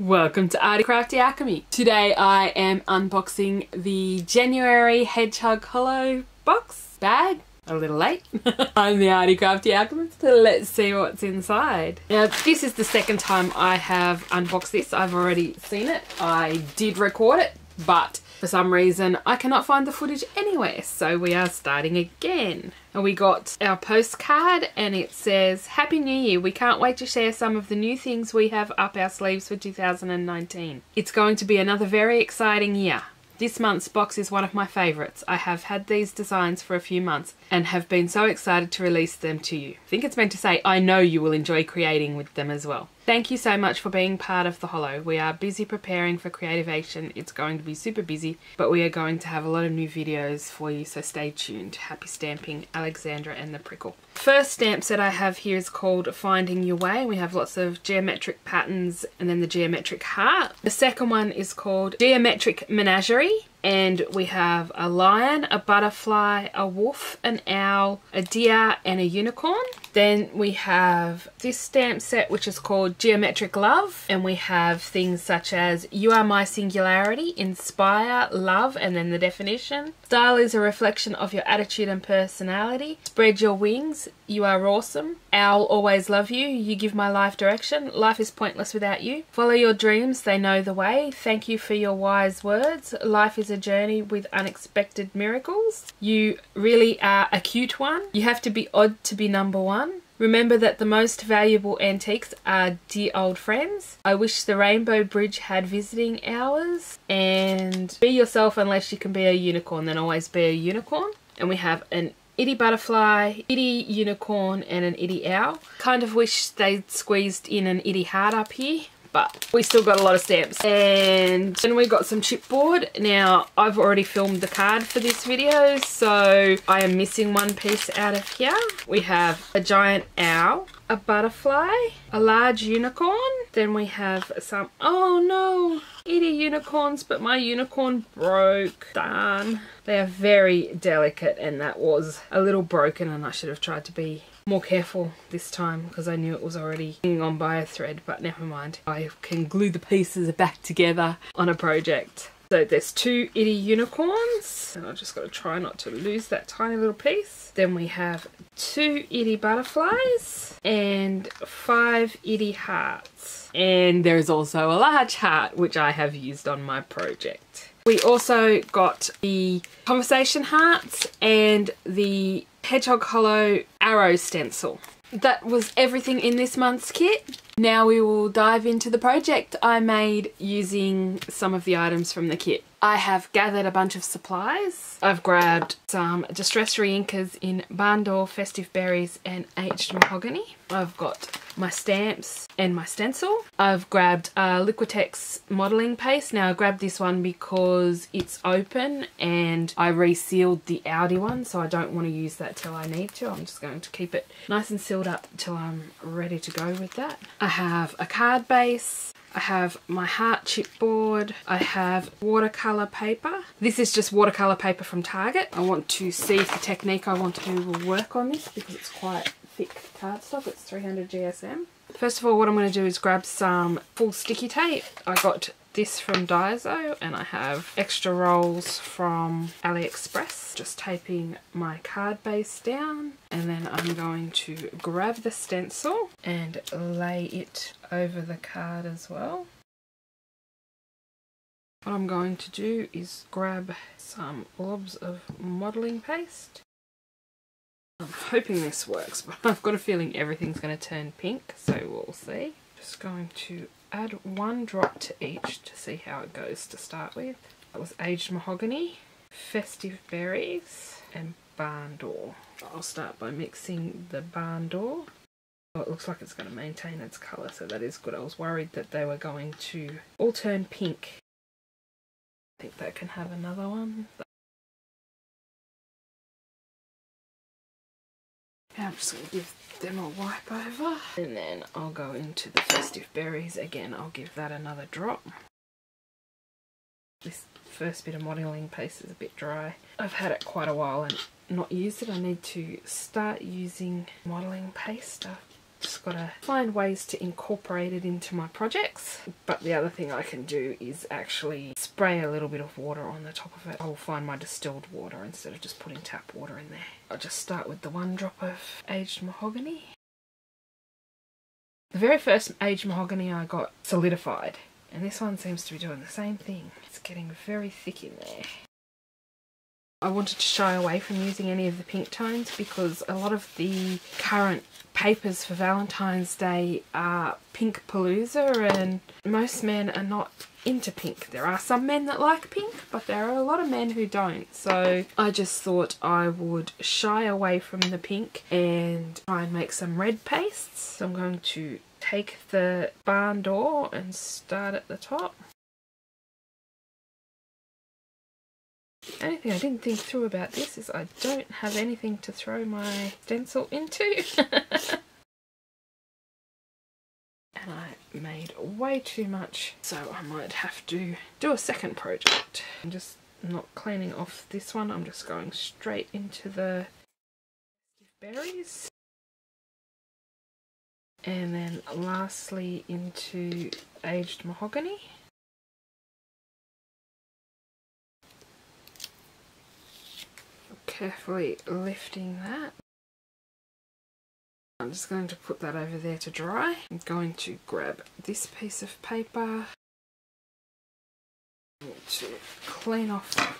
Welcome to Arty Crafty Alchemy. Today I am unboxing the January Hedgehog Hollow box bag. A little late. I'm the Arty Crafty Alchemist, so let's see what's inside. Now this is the second time I have unboxed this. I've already seen it. I did record it, but for some reason I cannot find the footage anywhere, so we are starting again. And we got our postcard and it says, Happy New Year, we can't wait to share some of the new things we have up our sleeves for 2019. It's going to be another very exciting year. This month's box is one of my favourites. I have had these designs for a few months and have been so excited to release them to you. I think it's meant to say, I know you will enjoy creating with them as well. Thank you so much for being part of the Hollow. We are busy preparing for Creativation. It's going to be super busy, but we are going to have a lot of new videos for you, so stay tuned. Happy stamping, Alexandra and the Prickle. First stamp set I have here is called Finding Your Way. We have lots of geometric patterns and then the geometric heart. The second one is called Geometric Menagerie. And we have a lion, a butterfly, a wolf, an owl, a deer and a unicorn. Then we have this stamp set which is called Geometric Love, and we have things such as You Are My Singularity, Inspire, Love, and then the definition. Style is a reflection of your attitude and personality. Spread your wings, You Are Awesome. Owl, always love you, you give my life direction. Life is pointless without you. Follow your dreams, they know the way. Thank you for your wise words. Life is a journey with unexpected miracles. You really are a cute one. You have to be odd to be number one. Remember that the most valuable antiques are dear old friends. I wish the Rainbow Bridge had visiting hours. And be yourself unless you can be a unicorn, then always be a unicorn. And we have an itty butterfly, itty unicorn and an itty owl. Kind of wish they'd squeezed in an itty heart up here, but we still got a lot of stamps. And then we got some chipboard. Now I've already filmed the card for this video, so I am missing one piece out of here. We have a giant owl, a butterfly, a large unicorn. Then we have some, oh no, itty unicorns, but my unicorn broke. Darn. They are very delicate and that was a little broken and I should have tried to be more careful this time because I knew it was already hanging on by a thread, but never mind. I can glue the pieces back together on a project. So there's two itty unicorns and I just got to try not to lose that tiny little piece. Then we have two itty butterflies and 5 itty hearts. And there's also a large heart which I have used on my project. We also got the conversation hearts and the Hedgehog Hollow arrow stencil. That was everything in this month's kit. Now we will dive into the project I made using some of the items from the kit. I have gathered a bunch of supplies. I've grabbed some distress reinkers in Barn Door, Festive Berries and Aged Mahogany. I've got my stamps and my stencil. I've grabbed a Liquitex modelling paste. Now I grabbed this one because it's open and I resealed the Audi one, so I don't want to use that till I need to. I'm just going to keep it nice and sealed up till I'm ready to go with that. I have a card base. I have my heart chipboard. I have watercolour paper. This is just watercolour paper from Target. I want to see if the technique I want to do will work on this because it's quite thick cardstock. It's 300 GSM. First of all, what I'm going to do is grab some full sticky tape. I got this from Daiso and I have extra rolls from AliExpress. Just taping my card base down and then I'm going to grab the stencil and lay it over the card as well. What I'm going to do is grab some blobs of modelling paste. I'm hoping this works, but I've got a feeling everything's going to turn pink, so we'll see. Just going to add 1 drop to each to see how it goes to start with. That was Aged Mahogany, Festive Berries and Barn Door. I'll start by mixing the Barn Door. Oh, it looks like it's going to maintain its colour, so that is good. I was worried that they were going to all turn pink. I think that can have another one. I'm just going to give them a wipe over and then I'll go into the Festive Berries. Again, I'll give that another drop. This first bit of modelling paste is a bit dry. I've had it quite a while and not used it. I need to start using modelling paste. Just gotta find ways to incorporate it into my projects. But the other thing I can do is actually spray a little bit of water on the top of it. I'll find my distilled water instead of just putting tap water in there. I'll just start with the 1 drop of aged mahogany. The very first aged mahogany I got solidified, and this one seems to be doing the same thing. It's getting very thick in there. I wanted to shy away from using any of the pink tones because a lot of the current papers for Valentine's Day are pink palooza, and most men are not into pink. There are some men that like pink, but there are a lot of men who don't. So I just thought I would shy away from the pink and try and make some red pastes. So I'm going to take the barn door and start at the top. The only thing I didn't think through about this is I don't have anything to throw my stencil into. And I made way too much, so I might have to do a second project. I'm just not cleaning off this one, I'm just going straight into the berries. And then lastly into aged mahogany. Carefully lifting that. I'm just going to put that over there to dry. I'm going to grab this piece of paper to clean off the table.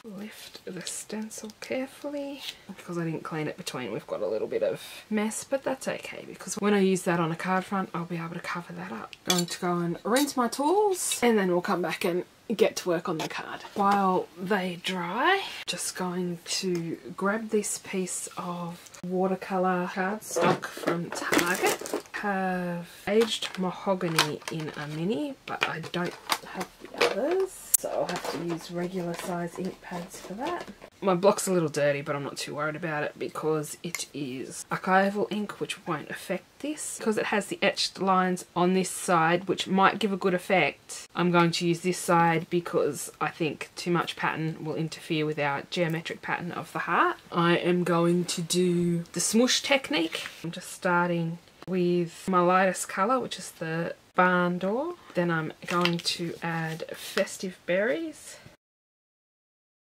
Lift the stencil carefully. Because I didn't clean it between, we've got a little bit of mess, but that's okay because when I use that on a card front, I'll be able to cover that up. I'm going to go and rinse my tools and then we'll come back and get to work on the card. While they dry, just going to grab this piece of watercolour cardstock from Target. Have aged mahogany in a mini, but I don't have the others, so I'll have to use regular size ink pads for that. My block's a little dirty, but I'm not too worried about it because it is archival ink, which won't affect this. Because it has the etched lines on this side, which might give a good effect, I'm going to use this side because I think too much pattern will interfere with our geometric pattern of the heart. I am going to do the smoosh technique. I'm just starting with my lightest colour, which is the barn door. Then I'm going to add festive berries.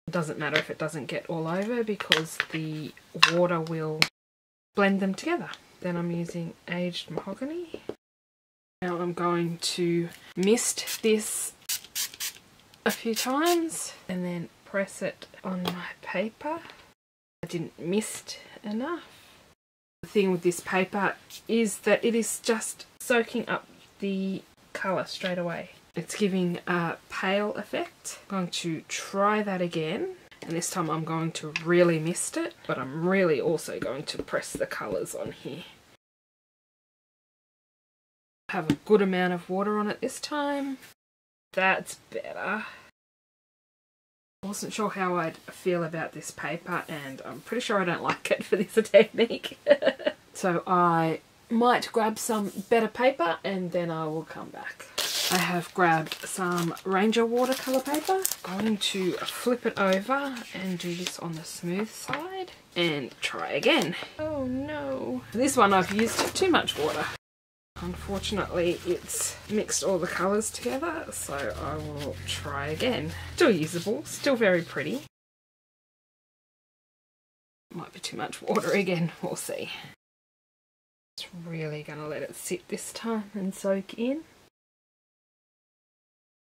It doesn't matter if it doesn't get all over because the water will blend them together. Then I'm using aged mahogany. Now I'm going to mist this a few times and then press it on my paper. I didn't mist enough. The thing with this paper is that it is just soaking up the colour straight away. It's giving a pale effect. I'm going to try that again, and this time I'm going to really mist it, but I'm really also going to press the colours on here. Have a good amount of water on it this time. That's better. I wasn't sure how I'd feel about this paper, and I'm pretty sure I don't like it for this technique. So I might grab some better paper and then I will come back. I have grabbed some Ranger watercolour paper. I'm going to flip it over and do this on the smooth side and try again. Oh no. This one I've used too much water. Unfortunately, it's mixed all the colours together, so I will try again. Still usable, still very pretty. Might be too much water again, we'll see. It's really going to let it sit this time and soak in.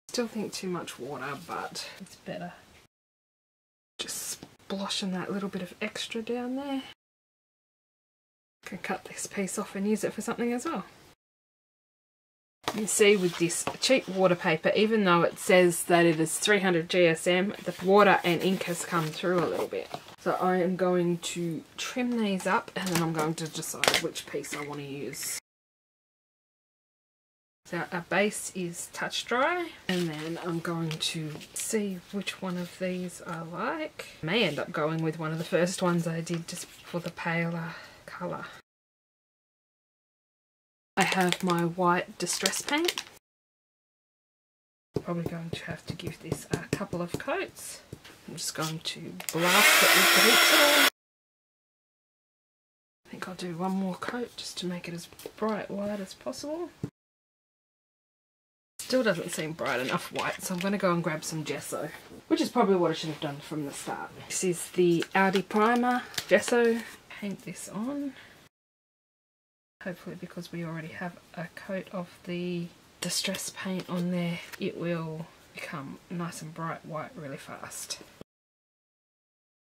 Still think too much water, but it's better. Just sploshing that little bit of extra down there. Can cut this piece off and use it for something as well. You see with this cheap water paper, even though it says that it is 300 GSM, the water and ink has come through a little bit. So I am going to trim these up and then I'm going to decide which piece I want to use. So our base is touch dry, and then I'm going to see which one of these I like. I may end up going with one of the first ones I did just for the paler colour. I have my white distress paint. Probably going to have to give this a couple of coats. I'm just going to blast it with the heat tool. I think I'll do one more coat just to make it as bright white as possible. Still doesn't seem bright enough white, so I'm going to go and grab some gesso, which is probably what I should have done from the start. This is the Arty primer gesso. Paint this on. Hopefully, because we already have a coat of the distress paint on there, it will become nice and bright white really fast.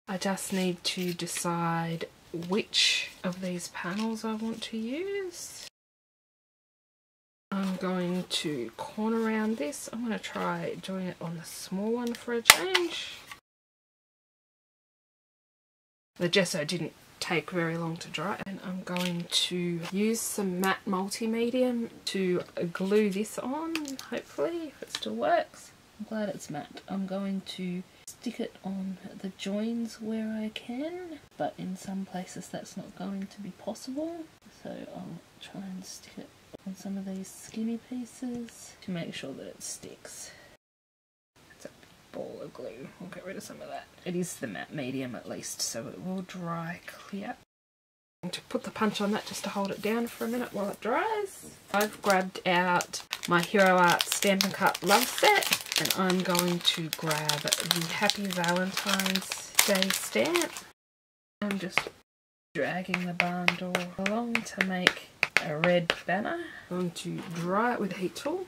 I just need to decide which of these panels I want to use. I'm going to corner round this. I'm going to try doing it on the small one for a change. The gesso didn't take very long to dry, and I'm going to use some matte multi-medium to glue this on, hopefully, if it still works. I'm glad it's matte. I'm going to stick it on the joins where I can, but in some places that's not going to be possible, so I'll try and stick it on some of these skinny pieces to make sure that it sticks. It's a ball of glue. We'll get rid of some of that. It is the matte medium at least, so it will dry clear. I'm going to put the punch on that just to hold it down for a minute while it dries. I've grabbed out my Hero Art Stampin' Cup Love Set, and I'm going to grab the Happy Valentine's Day stamp. I'm just dragging the barn door along to make a red banner. I'm going to dry it with a heat tool.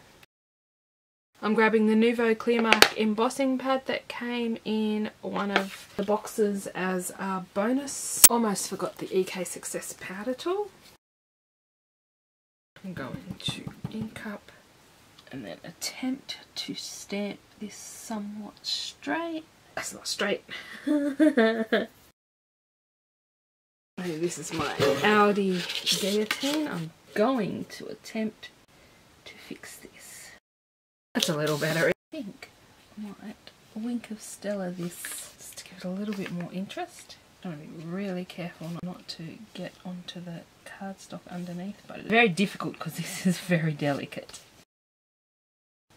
I'm grabbing the Nuvo Clearmark embossing pad that came in one of the boxes as a bonus. Almost forgot the EK Success powder tool. I'm going to ink up and then attempt to stamp this somewhat straight. That's not straight. This is my Audi guillotine. I'm going to attempt to fix this. That's a little better. I think I might wink of Stella this just to give it a little bit more interest. I want to be really careful not to get onto the cardstock underneath, but it's very difficult because this is very delicate.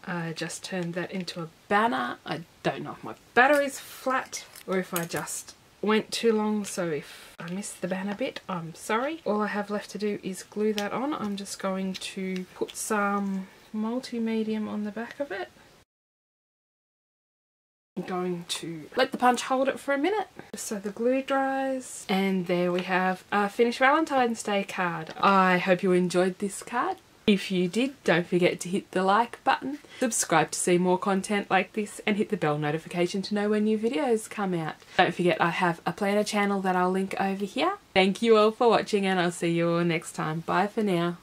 I just turned that into a banner. I don't know if my battery's flat or if I just went too long, so if I missed the banner bit, I'm sorry. All I have left to do is glue that on. I'm just going to put some multi-medium on the back of it. I'm going to let the punch hold it for a minute so the glue dries, and there we have a finished Valentine's Day card. I hope you enjoyed this card. If you did, don't forget to hit the like button, subscribe to see more content like this, and hit the bell notification to know when new videos come out. Don't forget I have a planner channel that I'll link over here. Thank you all for watching, and I'll see you all next time. Bye for now.